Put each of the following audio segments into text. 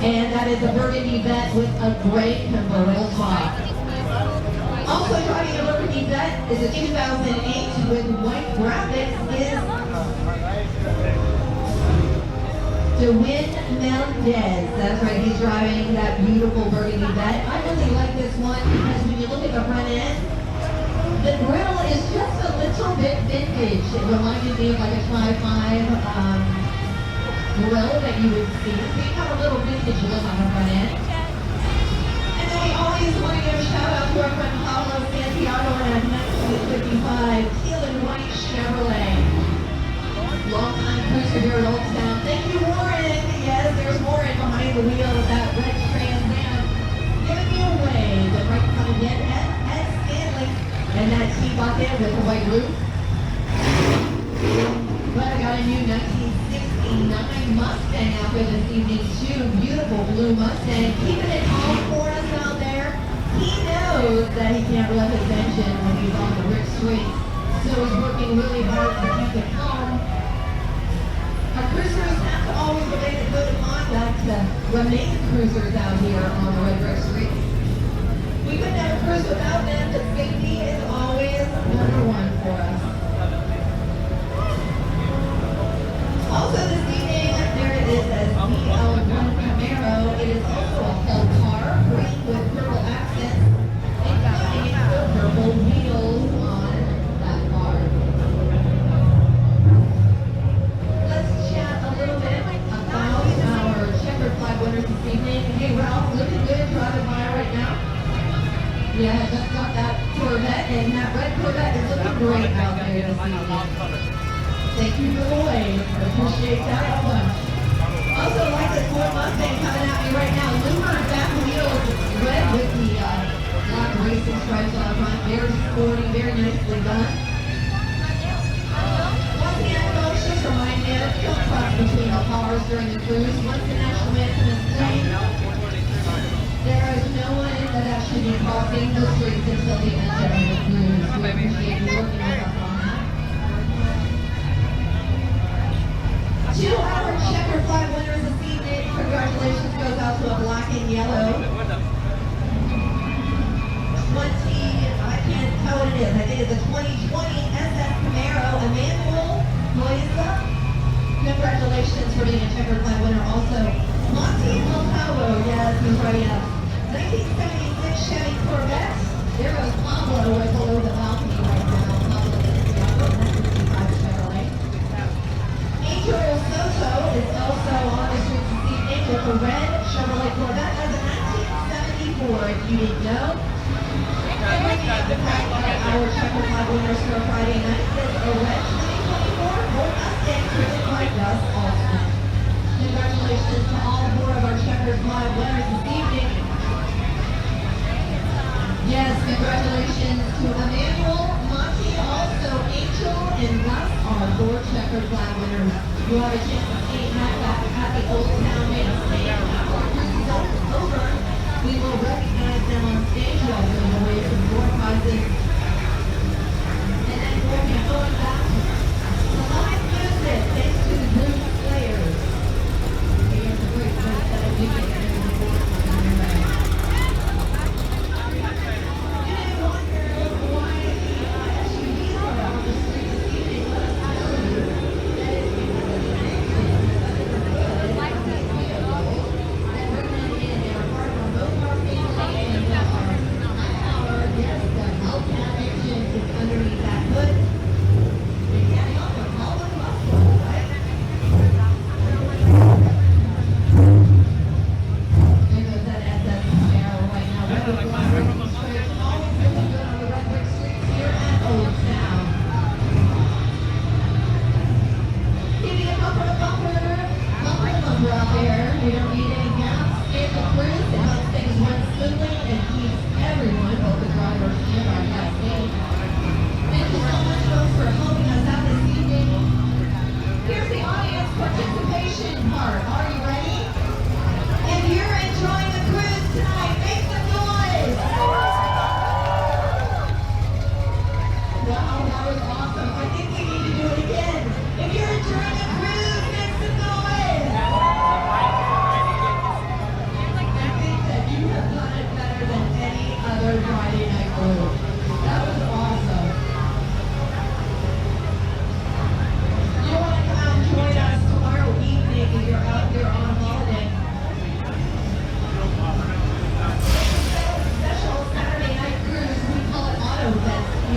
And that is a burgundy vet with a gray convertible top. Also driving a burgundy vet is a 2008 with white graphics is DeWin Mendez. That's right, he's driving that beautiful burgundy vet. I really like this one because when you look at the front end, the grill is just a little bit vintage. It reminded me of like a Tri-5 grill that you would see. So you have a little vintage look on the front end. And then we always want to give a shout out to our friend Pablo Santiago in a 1955 teal and white Chevrolet. Long-time cruiser here at Old Town. Thank you, Warren. Yes, there's Warren behind the wheel of that red Trans Am. Giving me a wave. The right coming in at Stanley. And that T-bucket with the white roof. But I got a new 1969 Mustang out here this evening too. Beautiful blue Mustang. Keeping it all for us out there. He knows that he can't rev his engine when he's on the Rick Street. So he's working really hard to keep it calm. Our cruisers have to always obey the code of conduct to remain cruisers out here on the Red Brick Street. We couldn't have a cruise without them, but safety is always number one for us. Also this evening, there it is as DL1 Camaro. It is also a full car, green with purple accents, including purple wheels on that car. Let's chat a little bit about our checkered flag winners this evening. Hey Ralph, looking good driving by right now. Yeah, I just got that Corvette, and that red Corvette is looking great out there this evening. Thank you for the wave. I appreciate that a bunch. Also like this Ford Mustang coming at me right now. Lumer back wheels, red with the black racing stripes on the front. Very sporty, very nicely done. Once again, folks, just remind me, don't cross between the cars during the cruise. Once the national anthem is played, there is no one that should be crossing the streets until the end of the cruise. We appreciate you working with us on that. To our checker flag winners this evening, congratulations goes out to a black and yellow 20, I can't tell what it is, I think it's a 2020 SS Camaro, Emmanuel Loiza. Congratulations for being a checker flag winner. Also, Monty Montalvo, yes, he's right up. 1976 Chevy Corvette. There goes Pablo right below the balcony right now. Pablo Santiago, 1965 Chevrolet. Angel Soto is also on the streets this evening with a red Chevrolet Corvette as a 1974, if you didn't know. Bringing up the fact that our checker flag winners for Friday night is a red 2024 Ford Mustang driven by Gus Alston. Congratulations to all four of our checker flag winners this evening. Yes, congratulations to Emmanuel, Monty, also Angel, and Gus are four checkered flag winners. You have a chance to see Matt back at the Old Town Main Stage. After our cruise is over, we will recognize them on stage while going away from door prizes. And then we'll be going back to live music thanks to the group Players. Here's a great group that will be getting ready for the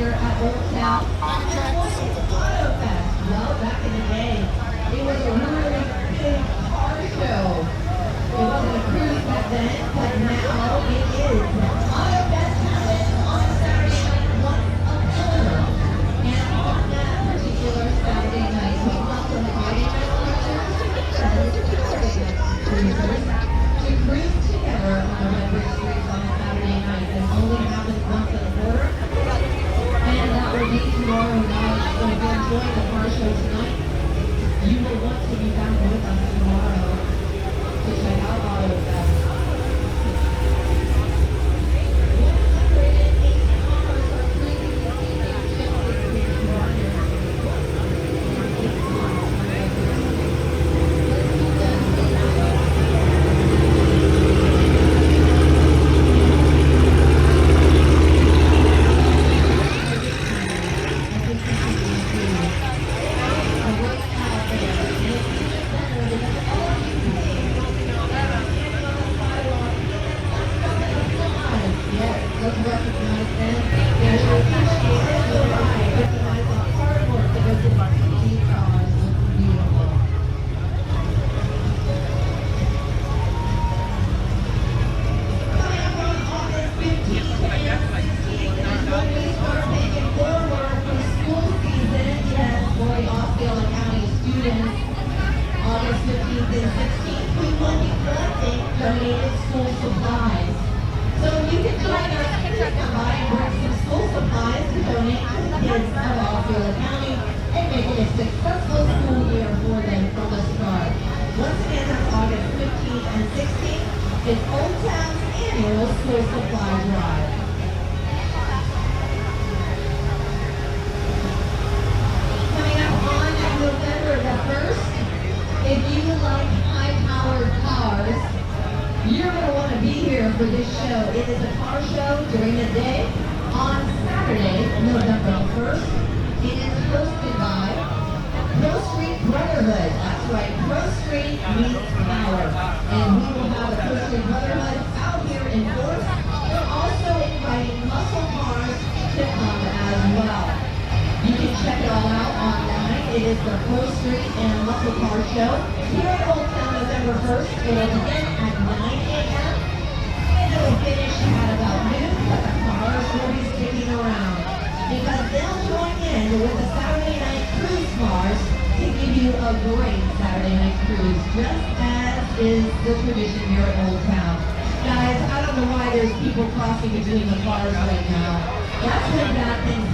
here at Old Town. Auto Fest. Well, back in the day, it was a really big car show. It wasn't a cruise back then, but now it is. Auto Fest happens on Saturday night once a quarter. And on that particular Saturday night, we welcome Friday night cruisers and Saturday night cruisers to cruise together on the Redbridge Streets on a Saturday night. This only happens once a quarter. And that will be tomorrow night. So if you're enjoying the car show tonight, you will want to be back with us tomorrow to check out Auto Fest. 180 cars are cruising this evening just this week. Let's do let's recognize them. And we appreciate it. Recognize the hard work that goes into these cars. Looking beautiful. Coming up on August 15th and 16th is when we start making forward for school season. Yes, for the Osceola County students. August 15th and 16th, we will be collecting donated school supplies. So you can join us to come by and bring some school supplies to donate to the kids of Osceola County and make it a successful school year for them from the start. Once again, that's August 15th and 16th. It's Old Town's annual school supply drive. Coming up on November the 1st, if you like high-powered cars, you're going to want to be here for this show. It is a car show during the day on Saturday, November 1st. It is hosted by Pro Street Brotherhood. That's right, Pro Street meets power. And we will have a Pro Street Brotherhood out here in force. We're also inviting muscle cars to come as well. You can check it all out online. It is the Pro Street and Muscle Car Show here at Old Town November 1st. It will begin at 9 a.m. and it will finish at about noon, but the cars will be sticking around because they'll join in with the Saturday night cruise cars to give you a great Saturday night cruise, just as is the tradition here at Old Town. Guys, I don't know why there's people crossing between the cars right now. That's when bad things